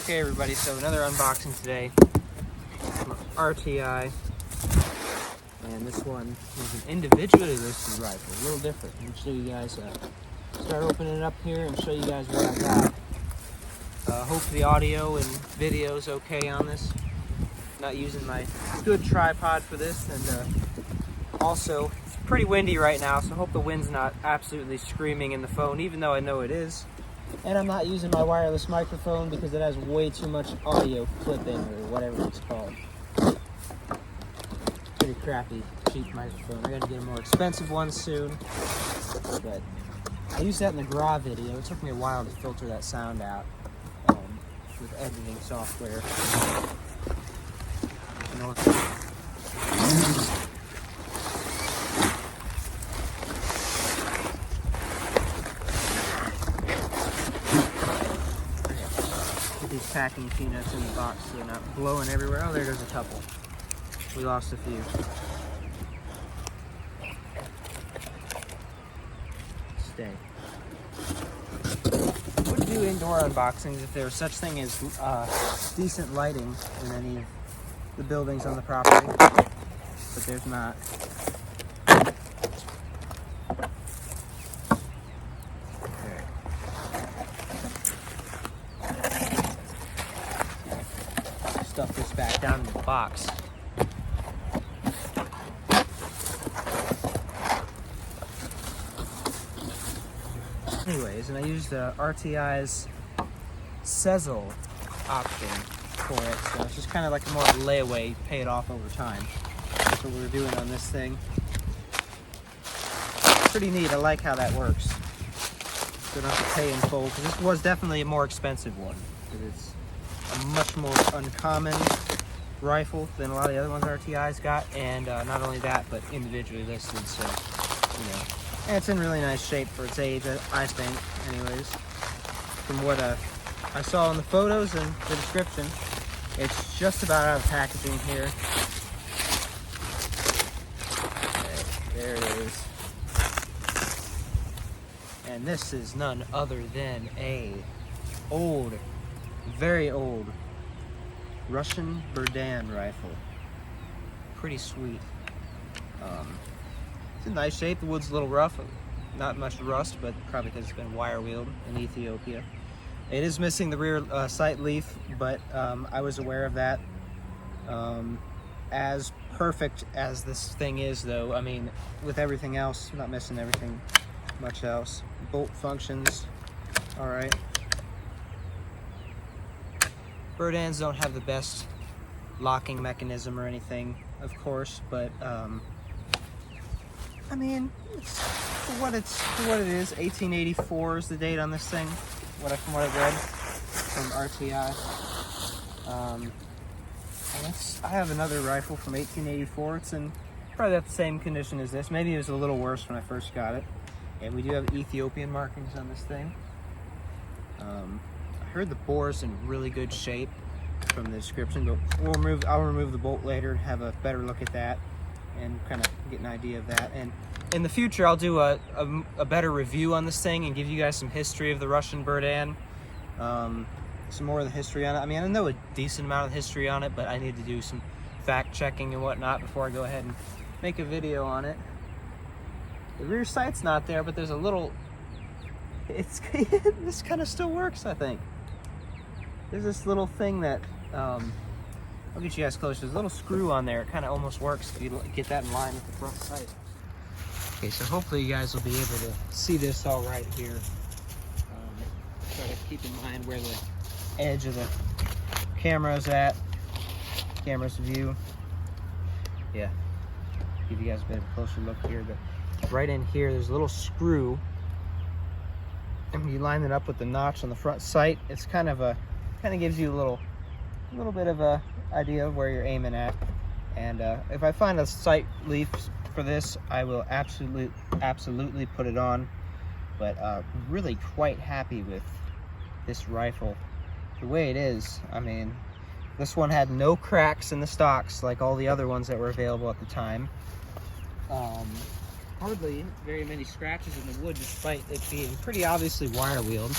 Okay everybody, so another unboxing today from RTI, and this one is an individually listed rifle, a little different. I'm going to show you guys, start opening it up here and show you guys what I got. Hope the audio and video is okay on this. Not using my good tripod for this, and also it's pretty windy right now, so I hope the wind's not absolutely screaming in the phone, even though I know it is. And I'm not using my wireless microphone because it has way too much audio clipping or whatever it's called. Pretty crappy, cheap microphone. I gotta get a more expensive one soon. But I used that in the GRAW video. It took me a while to filter that sound out with editing software. You know these packing peanuts in the box so they're not blowing everywhere. Oh, there goes a couple. We lost a few. Stay. I would do indoor unboxings if there was such thing as decent lighting in any of the buildings on the property, but there's not. Stuff this back down in the box. Anyways, and I used RTI's Sezzle option for it, so it's just kind of like a more layaway, pay it off over time. That's what we're doing on this thing. Pretty neat, I like how that works. So don't have to pay in full, because this was definitely a more expensive one, because it's a much more uncommon rifle than a lot of the other ones RTI's got, and not only that, but individually listed, so, you know. And it's in really nice shape for its age, I think, anyways. From what I saw in the photos and the description, it's just about out of packaging here. Okay, there it is. And this is none other than a very old Russian Berdan rifle. Pretty sweet. It's in nice shape. The wood's a little rough, not much rust, but probably because it's been wire wheeled in Ethiopia. It is missing the rear sight leaf, but I was aware of that. As perfect as this thing is, though, I mean, with everything else, not missing everything much else. Bolt functions all right. Berdans don't have the best locking mechanism or anything, of course, but I mean, it's for what it is. 1884 is the date on this thing. From what I've read from RTI. I have another rifle from 1884. It's in probably the same condition as this. Maybe it was a little worse when I first got it. And we do have Ethiopian markings on this thing. I heard the bore's in really good shape from the description, but I'll remove the bolt later and have a better look at that and kind of get an idea of that. And in the future, I'll do a better review on this thing and give you guys some history of the Russian Berdan. Some more of the history on it. I mean, I know a decent amount of history on it, but I need to do some fact checking and whatnot before I go ahead and make a video on it. The rear sight's not there, but there's a little, this kind of still works, I think. There's this little thing that, I'll get you guys close. There's a little screw on there. It kind of almost works if you get that in line with the front sight. Okay, so hopefully you guys will be able to see this all right here. Try to keep in mind where the edge of the camera's at. Camera's view. Yeah, give you guys a bit of a closer look here, but right in here, there's a little screw. And when you line it up with the notch on the front sight, it's kind of gives you a little bit of a idea of where you're aiming at. And if I find a sight leaf for this, I will absolutely put it on. But really quite happy with this rifle the way it is. I mean, this one had no cracks in the stocks like all the other ones that were available at the time. Hardly very many scratches in the wood, despite it being pretty obviously wire wheeled.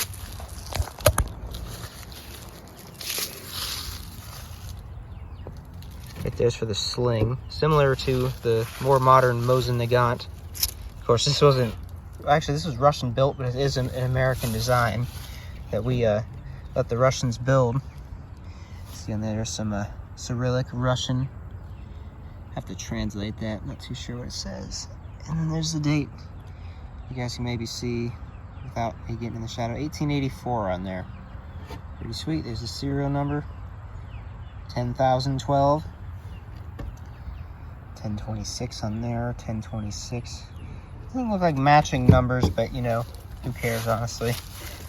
There's for the sling, similar to the more modern Mosin Nagant. Of course, this wasn't, actually this was Russian built, but it is an American design that we let the Russians build. See on there's some Cyrillic Russian. Have to translate that, not too sure what it says. And then there's the date. You guys can maybe see without me getting in the shadow, 1884 on there. Pretty sweet. There's the serial number, 10,012. 1026 on there, 1026. Doesn't look like matching numbers, but you know, who cares, honestly.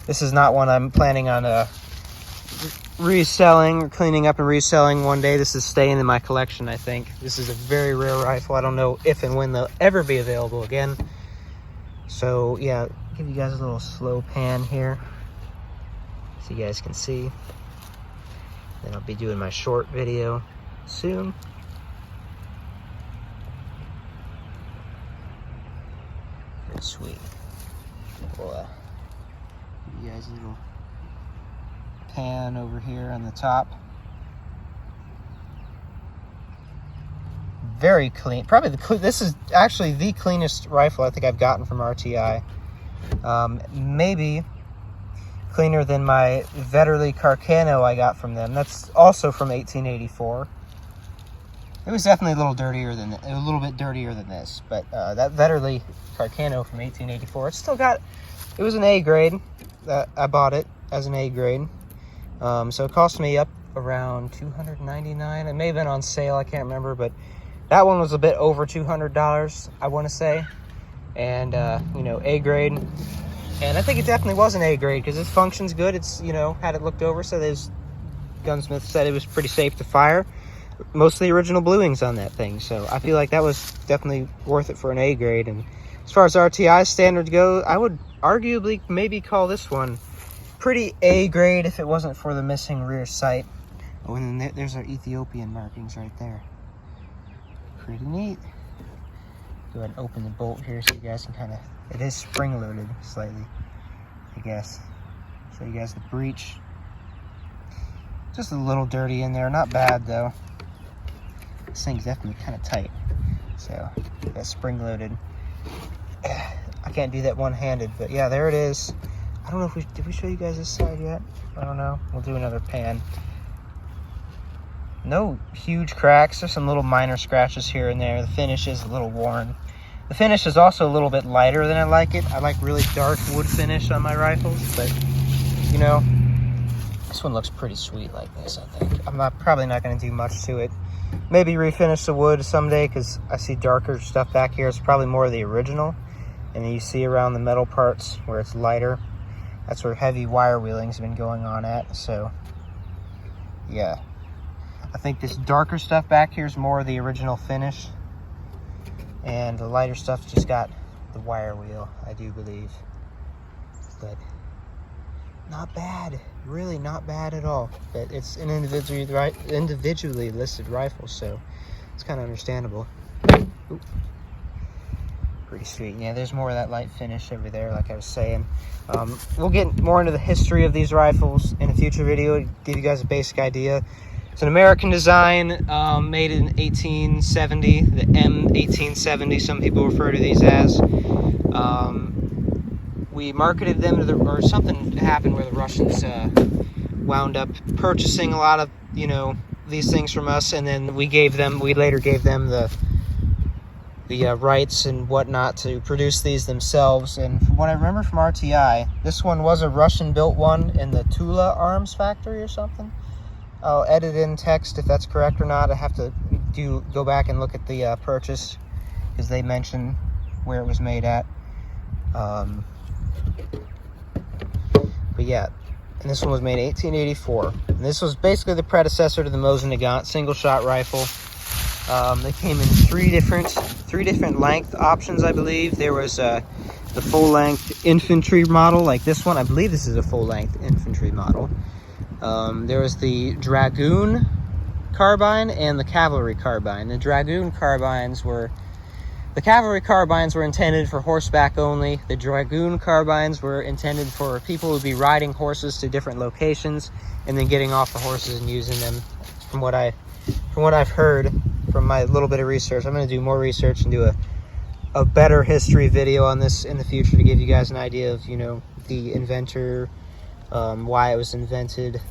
This is not one I'm planning on reselling or cleaning up and reselling one day. This is staying in my collection, I think. This is a very rare rifle. I don't know if and when they'll ever be available again. So yeah, give you guys a little slow pan here so you guys can see. Then I'll be doing my short video soon. Very sweet. We'll give you guys a little pan over here on the top. Very clean. Probably this is actually the cleanest rifle I think I've gotten from RTI. Maybe cleaner than my Vetterli Carcano I got from them. That's also from 1884. It was definitely a little bit dirtier than this, but that Vetterli Carcano from 1884, it still got, it was an A grade. I bought it as an A grade. So it cost me up around $299. It may have been on sale, I can't remember, but that one was a bit over $200, I want to say. And, you know, A grade. And I think it definitely was an A grade because its function's good. It's, you know, had it looked over, so those gunsmiths said it was pretty safe to fire. Most of the original bluings on that thing, so I feel like that was definitely worth it for an A grade. And as far as RTI standards go, I would arguably maybe call this one pretty A grade if it wasn't for the missing rear sight. Oh, and then there's our Ethiopian markings right there. Pretty neat. Go ahead and open the bolt here so you guys can kind of, it is spring loaded slightly, I guess. Show you guys the breech. Just a little dirty in there, not bad though. This thing's definitely kind of tight. So, that's spring loaded. I can't do that one-handed, but yeah, there it is. I don't know if did we show you guys this side yet? I don't know. We'll do another pan. No huge cracks. There's some little minor scratches here and there. The finish is a little worn. The finish is also a little bit lighter than I like it. I like really dark wood finish on my rifles, but you know, this one looks pretty sweet like this, I think. I'm probably not going to do much to it. Maybe refinish the wood someday because I see darker stuff back here. It's probably more of the original. And then you see around the metal parts where it's lighter. That's where heavy wire wheeling's been going on at. So, yeah. I think this darker stuff back here is more of the original finish. And the lighter stuff just got the wire wheel, I do believe. But not bad. Really not bad at all. But it's an individually listed rifle, so it's kind of understandable. Ooh. Pretty sweet. Yeah, there's more of that light finish over there, like I was saying. We'll get more into the history of these rifles in a future video, give you guys a basic idea. It's an American design, made in 1870, the M1870, some people refer to these as. We marketed them to or something happened where the Russians wound up purchasing a lot of, you know, these things from us, and then we later gave them the rights and whatnot to produce these themselves. And from what I remember from RTI, this one was a Russian-built one in the Tula Arms Factory or something. I'll edit in text if that's correct or not. I have to go back and look at the purchase because they mention where it was made at. But yeah, and this one was made in 1884. And this was basically the predecessor to the Mosin Nagant single-shot rifle. They came in three different length options, I believe. There was the full-length infantry model, like this one. I believe this is a full-length infantry model. There was the Dragoon carbine and the cavalry carbine. The Dragoon carbines were... The cavalry carbines were intended for horseback only. The Dragoon carbines were intended for people who would be riding horses to different locations and then getting off the horses and using them, from what from what I've heard from my little bit of research, I'm going to do more research and do a better history video on this in the future to give you guys an idea of, you know, the inventor, why it was invented,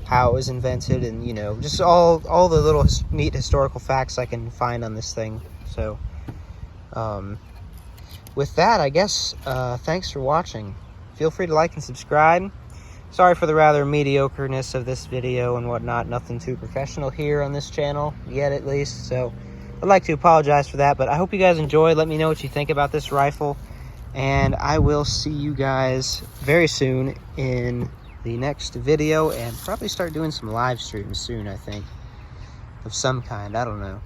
how it was invented, and, you know, just all the little neat historical facts I can find on this thing. So with that, I guess, thanks for watching. Feel free to like and subscribe. Sorry for the rather mediocreness of this video and whatnot. Nothing too professional here on this channel, yet at least. So I'd like to apologize for that, but I hope you guys enjoyed. Let me know what you think about this rifle. And I will see you guys very soon in the next video, and probably start doing some live streams soon, I think. Of some kind, I don't know.